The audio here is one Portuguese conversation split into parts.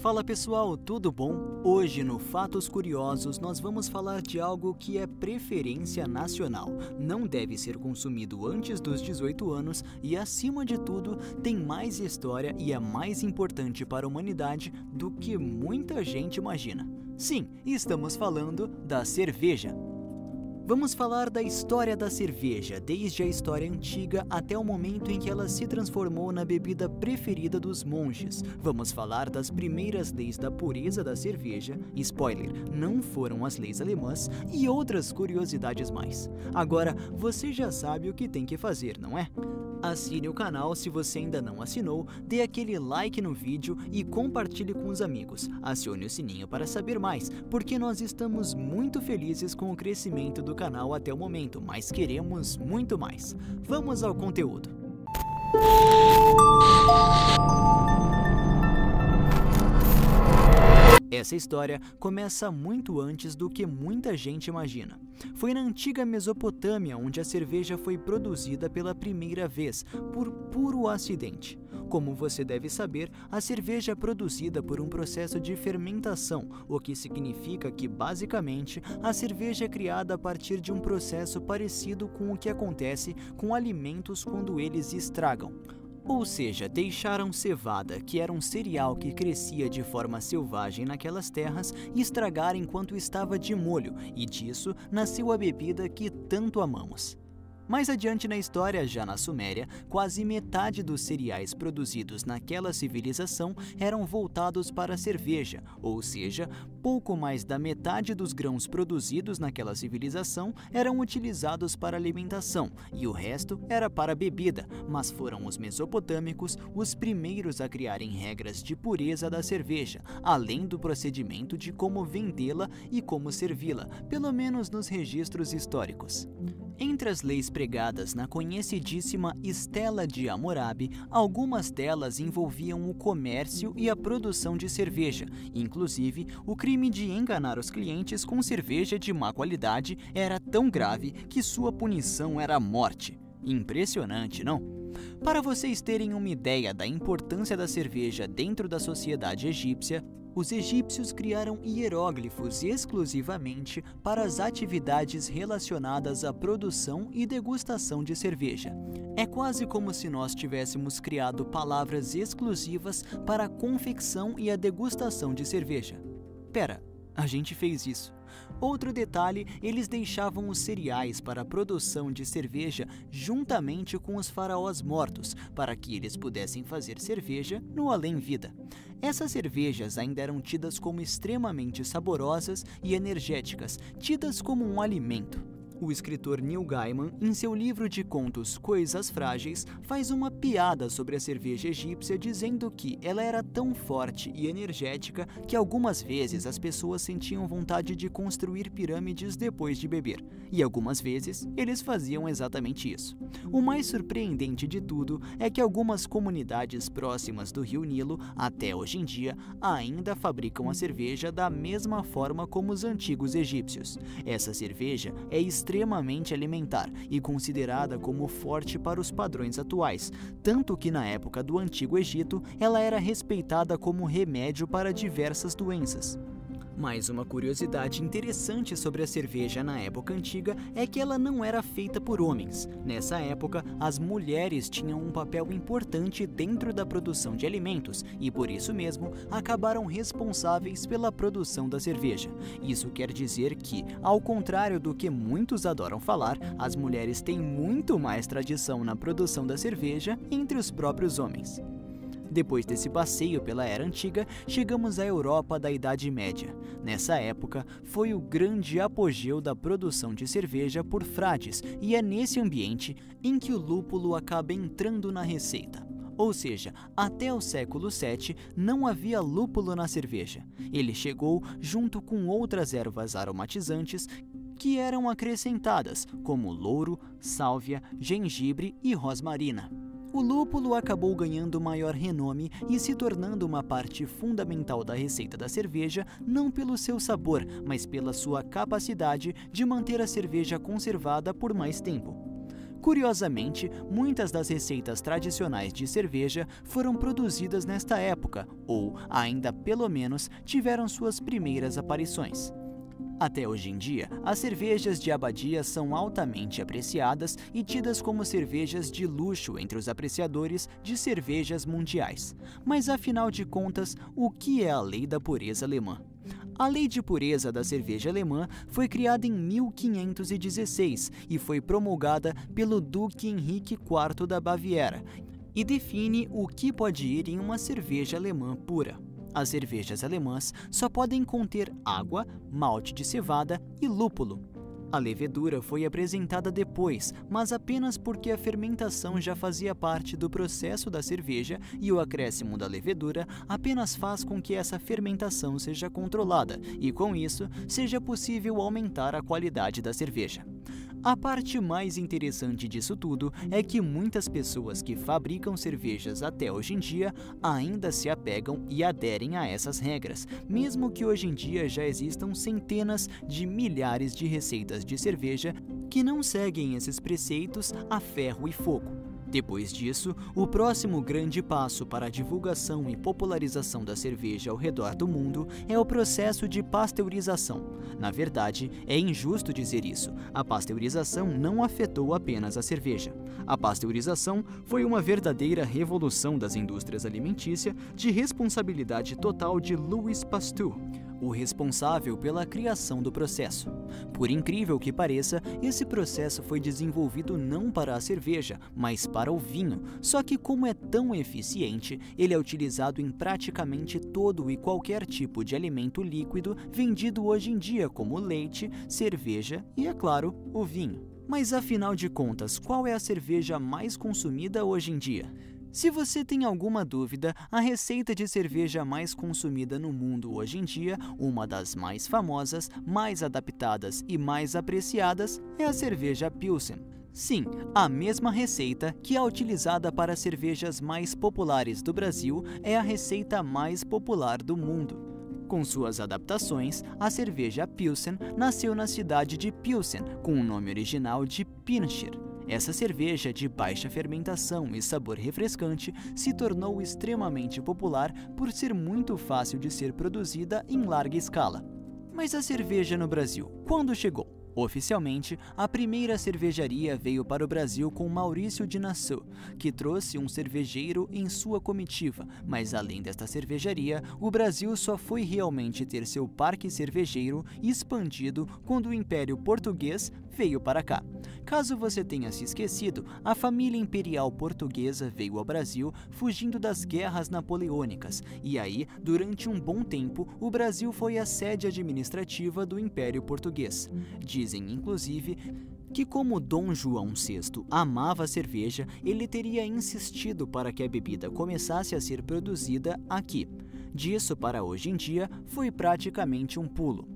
Fala pessoal, tudo bom? Hoje no Fatos Curiosos nós vamos falar de algo que é preferência nacional. Não deve ser consumido antes dos 18 anos e, acima de tudo, tem mais história e é mais importante para a humanidade do que muita gente imagina. Sim, estamos falando da cerveja. Vamos falar da história da cerveja, desde a história antiga até o momento em que ela se transformou na bebida preferida dos monges. Vamos falar das primeiras leis da pureza da cerveja, spoiler, não foram as leis alemãs, e outras curiosidades mais. Agora, você já sabe o que tem que fazer, não é? Assine o canal se você ainda não assinou, dê aquele like no vídeo e compartilhe com os amigos. Acione o sininho para saber mais, porque nós estamos muito felizes com o crescimento do canal até o momento, mas queremos muito mais. Vamos ao conteúdo. Essa história começa muito antes do que muita gente imagina. Foi na antiga Mesopotâmia onde a cerveja foi produzida pela primeira vez, por puro acidente. Como você deve saber, a cerveja é produzida por um processo de fermentação, o que significa que, basicamente, a cerveja é criada a partir de um processo parecido com o que acontece com alimentos quando eles estragam. Ou seja, deixaram cevada, que era um cereal que crescia de forma selvagem naquelas terras, estragar enquanto estava de molho, e disso nasceu a bebida que tanto amamos. Mais adiante na história, já na Suméria, quase metade dos cereais produzidos naquela civilização eram voltados para a cerveja, ou seja, pouco mais da metade dos grãos produzidos naquela civilização eram utilizados para alimentação e o resto era para bebida, mas foram os mesopotâmicos os primeiros a criarem regras de pureza da cerveja, além do procedimento de como vendê-la e como servi-la, pelo menos nos registros históricos. Entre as leis pregadas na conhecidíssima Estela de Hammurabi, algumas delas envolviam o comércio e a produção de cerveja. Inclusive, o crime de enganar os clientes com cerveja de má qualidade era tão grave que sua punição era a morte. Impressionante, não? Para vocês terem uma ideia da importância da cerveja dentro da sociedade egípcia, os egípcios criaram hieróglifos exclusivamente para as atividades relacionadas à produção e degustação de cerveja. É quase como se nós tivéssemos criado palavras exclusivas para a confecção e a degustação de cerveja. Pera, a gente fez isso. Outro detalhe, eles deixavam os cereais para a produção de cerveja juntamente com os faraós mortos, para que eles pudessem fazer cerveja no além-vida. Essas cervejas ainda eram tidas como extremamente saborosas e energéticas, tidas como um alimento. O escritor Neil Gaiman, em seu livro de contos Coisas Frágeis, faz uma piada sobre a cerveja egípcia, dizendo que ela era tão forte e energética que algumas vezes as pessoas sentiam vontade de construir pirâmides depois de beber, e algumas vezes eles faziam exatamente isso. O mais surpreendente de tudo é que algumas comunidades próximas do rio Nilo, até hoje em dia, ainda fabricam a cerveja da mesma forma como os antigos egípcios. Essa cerveja é extremamente alimentar e considerada como forte para os padrões atuais, tanto que na época do Antigo Egito ela era respeitada como remédio para diversas doenças. Mais uma curiosidade interessante sobre a cerveja na época antiga é que ela não era feita por homens. Nessa época, as mulheres tinham um papel importante dentro da produção de alimentos e, por isso mesmo, acabaram responsáveis pela produção da cerveja. Isso quer dizer que, ao contrário do que muitos adoram falar, as mulheres têm muito mais tradição na produção da cerveja entre os próprios homens. Depois desse passeio pela Era Antiga, chegamos à Europa da Idade Média. Nessa época, foi o grande apogeu da produção de cerveja por frades, e é nesse ambiente em que o lúpulo acaba entrando na receita. Ou seja, até o século VII não havia lúpulo na cerveja. Ele chegou junto com outras ervas aromatizantes que eram acrescentadas, como louro, sálvia, gengibre e rosmarina. O lúpulo acabou ganhando maior renome e se tornando uma parte fundamental da receita da cerveja, não pelo seu sabor, mas pela sua capacidade de manter a cerveja conservada por mais tempo. Curiosamente, muitas das receitas tradicionais de cerveja foram produzidas nesta época, ou, ainda pelo menos, tiveram suas primeiras aparições. Até hoje em dia, as cervejas de abadia são altamente apreciadas e tidas como cervejas de luxo entre os apreciadores de cervejas mundiais. Mas afinal de contas, o que é a Lei da Pureza Alemã? A Lei de Pureza da Cerveja Alemã foi criada em 1516 e foi promulgada pelo Duque Henrique IV da Baviera e define o que pode ir em uma cerveja alemã pura. As cervejas alemãs só podem conter água, malte de cevada e lúpulo. A levedura foi apresentada depois, mas apenas porque a fermentação já fazia parte do processo da cerveja e o acréscimo da levedura apenas faz com que essa fermentação seja controlada e, com isso, seja possível aumentar a qualidade da cerveja. A parte mais interessante disso tudo é que muitas pessoas que fabricam cervejas até hoje em dia ainda se apegam e aderem a essas regras, mesmo que hoje em dia já existam centenas de milhares de receitas de cerveja que não seguem esses preceitos a ferro e fogo. Depois disso, o próximo grande passo para a divulgação e popularização da cerveja ao redor do mundo é o processo de pasteurização. Na verdade, é injusto dizer isso. A pasteurização não afetou apenas a cerveja. A pasteurização foi uma verdadeira revolução das indústrias alimentícias de responsabilidade total de Louis Pasteur, o responsável pela criação do processo. Por incrível que pareça, esse processo foi desenvolvido não para a cerveja, mas para o vinho, só que como é tão eficiente, ele é utilizado em praticamente todo e qualquer tipo de alimento líquido vendido hoje em dia, como leite, cerveja e, é claro, o vinho. Mas afinal de contas, qual é a cerveja mais consumida hoje em dia? Se você tem alguma dúvida, a receita de cerveja mais consumida no mundo hoje em dia, uma das mais famosas, mais adaptadas e mais apreciadas, é a cerveja Pilsen. Sim, a mesma receita que é utilizada para as cervejas mais populares do Brasil é a receita mais popular do mundo. Com suas adaptações, a cerveja Pilsen nasceu na cidade de Pilsen, com o nome original de Pinscher. Essa cerveja de baixa fermentação e sabor refrescante se tornou extremamente popular por ser muito fácil de ser produzida em larga escala. Mas a cerveja no Brasil, quando chegou? Oficialmente, a primeira cervejaria veio para o Brasil com Maurício de Nassau, que trouxe um cervejeiro em sua comitiva, mas além desta cervejaria, o Brasil só foi realmente ter seu parque cervejeiro expandido quando o Império Português veio para cá. Caso você tenha se esquecido, a família imperial portuguesa veio ao Brasil fugindo das guerras napoleônicas, e aí, durante um bom tempo, o Brasil foi a sede administrativa do Império Português. Dizem, inclusive, que como Dom João VI amava a cerveja, ele teria insistido para que a bebida começasse a ser produzida aqui. Disso para hoje em dia, foi praticamente um pulo.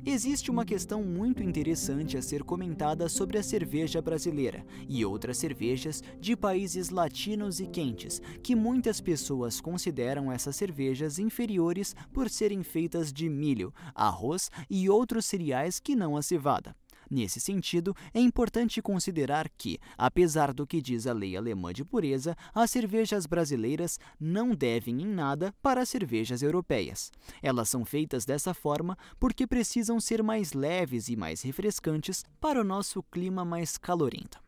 Existe uma questão muito interessante a ser comentada sobre a cerveja brasileira e outras cervejas de países latinos e quentes, que muitas pessoas consideram essas cervejas inferiores por serem feitas de milho, arroz e outros cereais que não a cevada. Nesse sentido, é importante considerar que, apesar do que diz a lei alemã de pureza, as cervejas brasileiras não devem em nada para as cervejas europeias. Elas são feitas dessa forma porque precisam ser mais leves e mais refrescantes para o nosso clima mais calorento.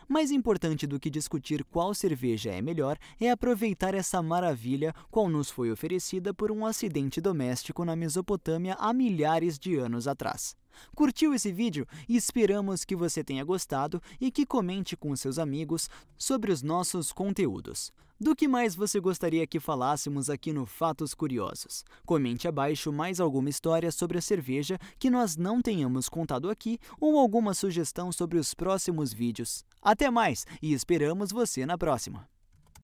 Mais importante do que discutir qual cerveja é melhor é aproveitar essa maravilha qual nos foi oferecida por um acidente doméstico na Mesopotâmia há milhares de anos atrás. Curtiu esse vídeo? Esperamos que você tenha gostado e que comente com seus amigos sobre os nossos conteúdos. Do que mais você gostaria que falássemos aqui no Fatos Curiosos? Comente abaixo mais alguma história sobre a cerveja que nós não tenhamos contado aqui ou alguma sugestão sobre os próximos vídeos. Até mais e esperamos você na próxima!